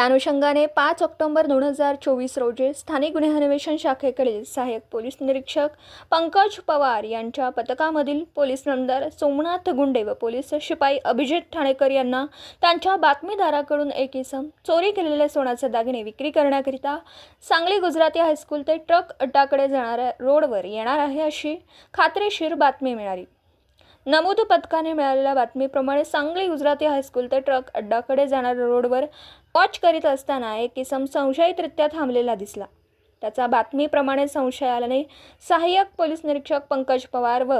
त्या अनुषंगाने 5 ऑक्टोबर 2024 रोजी स्थानिक गुन्हे अन्वेषण शाखेकडील सहाय्यक पोलीस निरीक्षक पंकज पवार यांच्या पथकामधील पोलीस आमदार सोमनाथ गुंडे व पोलीस शिपाई अभिजित ठाणेकर यांना त्यांच्या बातमीदाराकडून एक इसम चोरी केलेले सोन्याचे दागिने विक्री करण्याकरिता सांगली गुजराती हायस्कूल ते ट्रक अड्डाकडे जाणाऱ्या रोडवर येणार आहे अशी खात्रीशीर बातमी मिळाली। नमूद पथकाने मिळालेल्या बातमीप्रमाणे सांगली गुजराती हायस्कूल ते ट्रक अड्डाकडे जाणाऱ्या रोडवर वॉच करीत असताना एक इसम संशयितरित्या थांबलेला दिसला। त्याचा बातमीप्रमाणे संशय आल्याने सहाय्यक पोलीस निरीक्षक पंकज पवार व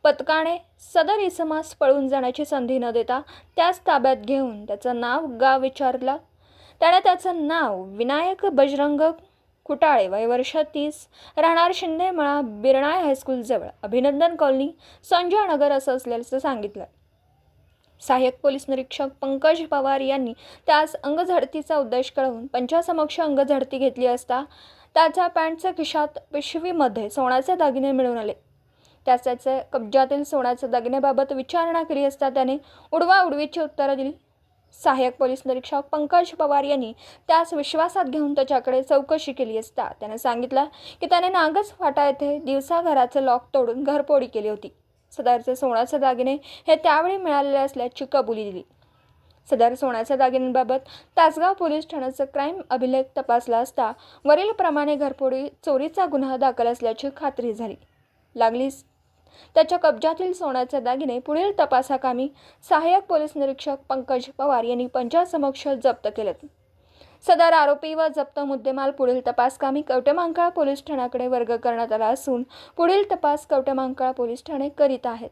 पथकाने सदर इसमास पळून जाण्याची संधी न देता त्यास ताब्यात घेऊन त्याचं नाव गाव विचारला। त्याने त्याचं नाव विनायक बजरंग कुटाळे, वय वर्ष 30, राहणार शिंदेमळा, बिरणाय हायस्कूल जवळ, अभिनंदन कॉलनी, संजय नगर असं असल्याचं सांगितलं। सहाय्यक पोलीस निरीक्षक पंकज पवार यांनी त्यास अंगझडतीचा उद्देश कळवून पंचासमक्ष अंगझडती घेतली असता त्याच्या पॅन्टच्या खिशात पिशवीमध्ये सोन्याचे दागिने मिळून आले। त्याचे कब्जातील सोन्याच्या दागिन्याबाबत विचारणा केली असता त्याने उडवाउडवीची उत्तरं दिली। सहाय्यक पोलीस निरीक्षक पंकज पवार यांनी त्यास विश्वासात घेऊन त्याच्याकडे चौकशी केली असता त्याने सांगितलं की त्याने नागस फाटा येथे दिवसाघराचे लॉक तोडून घरफोडी केली होती। सदरचे सोन्याचे दागिने हे त्यावेळी मिळालेले असल्याची कबुली दिली। सदर सोन्याच्या दागिन्यांबाबत तासगाव पोलीस ठाण्याचा क्राईम अभिलेख तपासला असता वरीलप्रमाणे घरफोडी चोरीचा गुन्हा दाखल असल्याची खात्री झाली। लागलीच त्याच्या कब्जातील सोन्याचे दागिने पुढील तपासाकामी सहाय्यक पोलीस निरीक्षक पंकज पवार यांनी पंचासमक्ष जप्त केलेत। सदर आरोपी व जप्त मुद्देमाल पुढील तपासकामी कवटेमहांकाळ पोलीस ठाण्याकडे वर्ग करण्यात आला असून पुढील तपास कवटेमहांकाळ पोलीस ठाणे करीत आहेत।